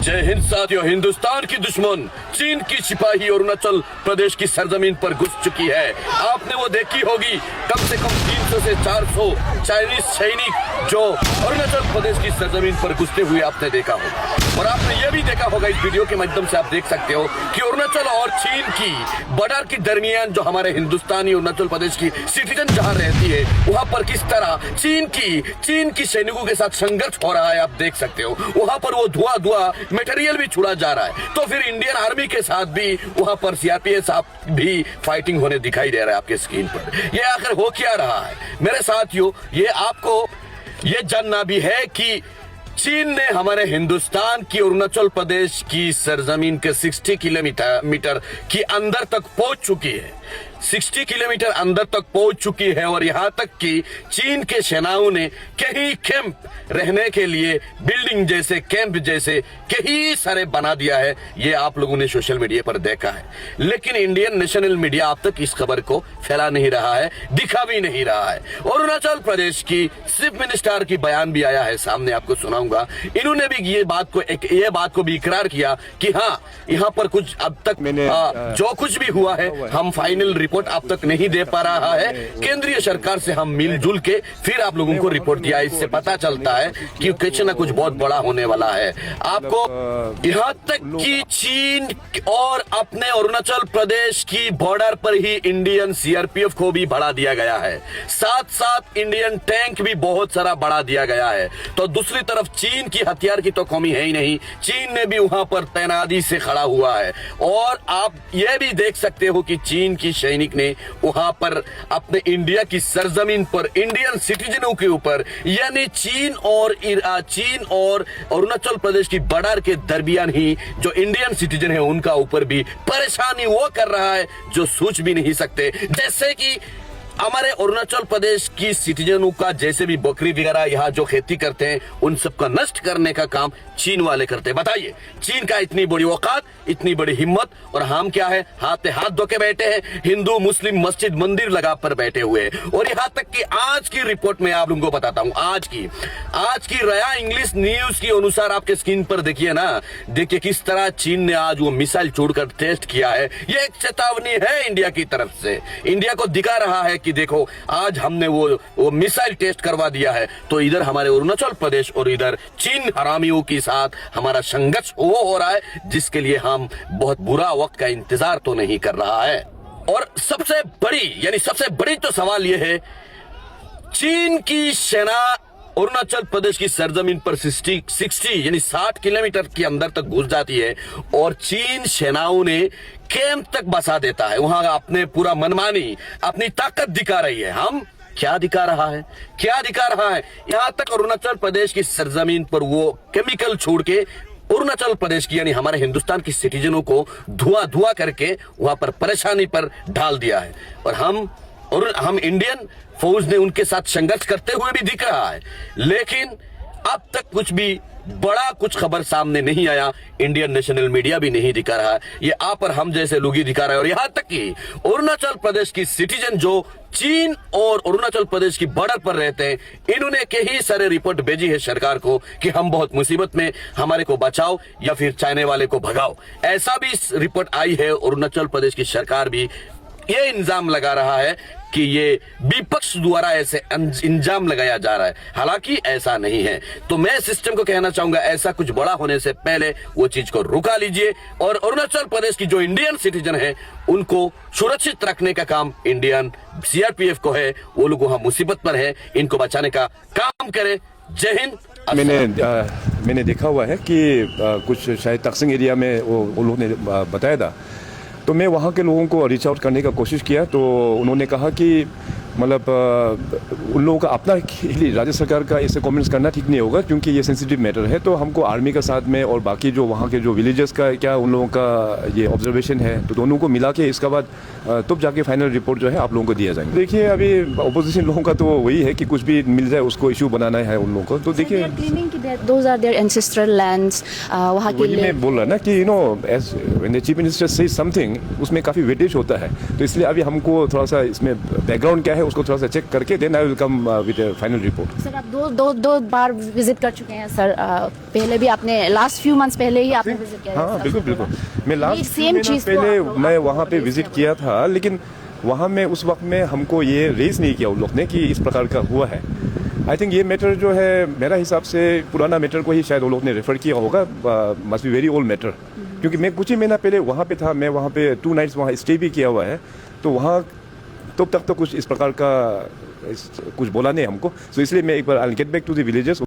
जय हिंद साथियों। हिंदुस्तान की दुश्मन चीन की सिपाही अरुणाचल प्रदेश की सरजमीन पर घुस चुकी है। आपने वो देखी होगी, कम से कम 300 से 400 चाइनीज सैनिक जो अरुणाचल प्रदेश की सरजमीन पर घुसते हुए आपने देखा होगा। और आपने ये भी देखा होगा, इस वीडियो के माध्यम से आप देख सकते हो कि अरुणाचल और चीन की बॉर्डर के दरमियान जो हमारे हिंदुस्तानी अरुणाचल प्रदेश की सिटीजन जहाँ रहती है, वहाँ पर किस तरह चीन की सैनिकों के साथ संघर्ष हो रहा है। आप देख सकते हो वहाँ पर वो धुआं मटेरियल भी छुड़ा जा रहा है। तो फिर इंडियन आर्मी के साथ भी वहाँ पर सीआरपीएफ भी फाइटिंग होने दिखाई दे रहा है आपके स्क्रीन पर। ये आखिर हो क्या रहा है मेरे साथियों, ये आपको ये जानना भी है कि चीन ने हमारे हिंदुस्तान की अरुणाचल प्रदेश की सरजमीन के 60 किलोमीटर की अंदर तक पहुंच चुकी है। 60 किलोमीटर अंदर तक पहुंच चुकी है और यहां तक कि चीन के सेनाओं ने कहीं कैंप रहने के लिए बिल्डिंग जैसे कैंप जैसे कहीं सारे बना दिया है। ये आप लोगों ने सोशल मीडिया पर देखा है, लेकिन इंडियन नेशनल मीडिया अब तक इस खबर को फैला नहीं रहा है, दिखा भी नहीं रहा है। अरुणाचल प्रदेश की चीफ मिनिस्टर की बयान भी आया है सामने, आपको सुनाऊंगा। इन्होंने भी ये बात को भी इकरार किया कि हाँ, यहाँ पर कुछ अब तक जो कुछ भी हुआ है हम फाइनल रिपोर्ट अब तक नहीं दे पा रहा है। केंद्रीय सरकार से हम मिलजुल के फिर आप लोगों को रिपोर्ट दिया। इससे पता चलता है कि कुछ न कुछ बहुत बड़ा होने वाला है। आपको यहाँ तक कि चीन और अपने अरुणाचल प्रदेश की बॉर्डर पर ही इंडियन सीआरपीएफ को भी बढ़ा दिया गया है, साथ साथ इंडियन टैंक भी बहुत सारा बढ़ा दिया गया है। तो दूसरी तरफ चीन की हथियार की तो कमी है ही नहीं, चीन ने भी वहां पर तैनाती से खड़ा हुआ है। और आप यह भी देख सकते हो कि चीन की सैनिक ने वहां पर अपने इंडिया की सरजमीन पर इंडियन सिटीजनों के ऊपर, यानी चीन और अरुणाचल प्रदेश की बॉर्डर के दरमियान ही जो इंडियन सिटीजन है उनका ऊपर भी परेशानी वो कर रहा है जो सोच भी नहीं सकते। जैसे कि हमारे अरुणाचल प्रदेश की सिटीजनों का जैसे भी बकरी वगैरह यहाँ जो खेती करते हैं उन सबका नष्ट करने का काम चीन वाले करते हैं। बताइए, चीन का इतनी बड़ी औकात, इतनी बड़ी हिम्मत, और हम क्या है, हाथ पे हाथ धो के बैठे हैं, हिंदू मुस्लिम मस्जिद मंदिर लगा पर बैठे हुए हैं। और यहाँ तक कि आज की रिपोर्ट में आप लोगों को बताता हूँ, आज की रया इंग्लिश न्यूज के अनुसार आपके स्क्रीन पर देखिए ना, देखिए किस तरह चीन ने आज वो मिसाइल छोड़कर टेस्ट किया है। ये एक चेतावनी है इंडिया की तरफ से, इंडिया को दिखा रहा है कि देखो आज हमने वो मिसाइल टेस्ट करवा दिया है। तो इधर हमारे अरुणाचल प्रदेश और इधर चीन हरामियों के साथ हमारा संघर्ष हो रहा है, जिसके लिए हम बहुत बुरा वक्त का इंतजार तो नहीं कर रहा है। और सबसे बड़ी तो सवाल यह है, चीन की सेना अरुणाचल प्रदेश की सरजमीन पर 60 यानी 60 किलोमीटर के अंदर तक घुस जाती है और चीन सेनाओं ने कैंप तक बसा देता है। वहां अपने पूरा मनमानी अपनी ताकत दिखा रही है। हम क्या दिखा रहा है यहाँ तक अरुणाचल प्रदेश की सरजमीन पर वो केमिकल छोड़ के अरुणाचल प्रदेश की यानी हमारे हिंदुस्तान की सिटीजनों को धुआं करके वहां पर परेशानी पर डाल दिया है। और हम इंडियन फौज ने उनके साथ संघर्ष करते हुए भी दिख रहा है, लेकिन अब तक कुछ खबर सामने नहीं आया। इंडियन नेशनल मीडिया भी नहीं दिखा रहा है, ये आप पर हम जैसे लोग ही दिखा रहे हैं। और यहाँ तक कि अरुणाचल प्रदेश की सिटीजन जो चीन और अरुणाचल प्रदेश की बॉर्डर पर रहते हैं, इन्होंने कई सारे रिपोर्ट भेजी है सरकार को कि हम बहुत मुसीबत में, हमारे को बचाओ या फिर चाइना वाले को भगाओ। ऐसा भी रिपोर्ट आई है। अरुणाचल प्रदेश की सरकार भी ये इल्जाम लगा रहा है कि ये विपक्ष द्वारा ऐसे इंजाम लगाया जा रहा है, हालांकि ऐसा नहीं है। तो मैं सिस्टम को कहना चाहूंगा, ऐसा कुछ बड़ा होने से पहले वो चीज को रुका लीजिए और अरुणाचल प्रदेश की जो इंडियन सिटीजन है उनको सुरक्षित रखने का काम इंडियन सीआरपीएफ को है। वो लोग वहां मुसीबत पर है, इनको बचाने का काम करे। जय हिंद। मैंने देखा हुआ है कि कुछ शायद तकसिंग एरिया में वो लोग ने बताया था, तो मैं वहाँ के लोगों को रीच आउट करने का कोशिश किया। तो उन्होंने कहा कि मतलब उन लोगों का अपना राज्य सरकार का ऐसे कमेंट्स करना ठीक नहीं होगा, क्योंकि ये सेंसिटिव मैटर है। तो हमको आर्मी का साथ में और बाकी जो वहाँ के जो विलेजेस का क्या उन लोगों का ये ऑब्जर्वेशन है, तो दोनों को मिला के इसके बाद तब जाके फाइनल रिपोर्ट जो है आप लोगों को दिया जाएगा। देखिए, अभी अपोजिशन लोगों का तो वही है कि कुछ भी मिल जाए उसको इशू बनाना है उन लोगों को। तो देखिए, मैं बोल रहा ना कि when the chief minister says something, उसमें काफ़ी वेटेज होता है। तो इसलिए अभी हमको थोड़ा सा इसमें बैकग्राउंड क्या है है उसको थोड़ा सा चेक करके then I will come with final report. Sir आप दो बार विजिट कर चुके हैं सर, पहले भी आपने लास्ट फ्यू मंथ्स पहले ही आपने विजिट किया था। हाँ बिल्कुल बिल्कुल, मैं लास्ट सेम चीज पहले मैं वहाँ पे विजिट किया था, लेकिन वहाँ में उस वक्त में हमको ये रेज नहीं किया उन लोग ने कि इस प्रकार का हुआ है। आई थिंक ये मैटर जो है मेरा हिसाब से पुराना मैटर को ही शायद वो लोग ने रेफर किया होगा, must be very old matter, क्योंकि मैं कुछ ही महीना पहले वहाँ पे था, मैं वहाँ पे 2 नाइट्स वहाँ स्टे भी किया हुआ है, तो वहाँ तब तक तो कुछ इस प्रकार का कुछ बोला नहीं हमको, तो इसलिए मैं एक बार I get back to the villages.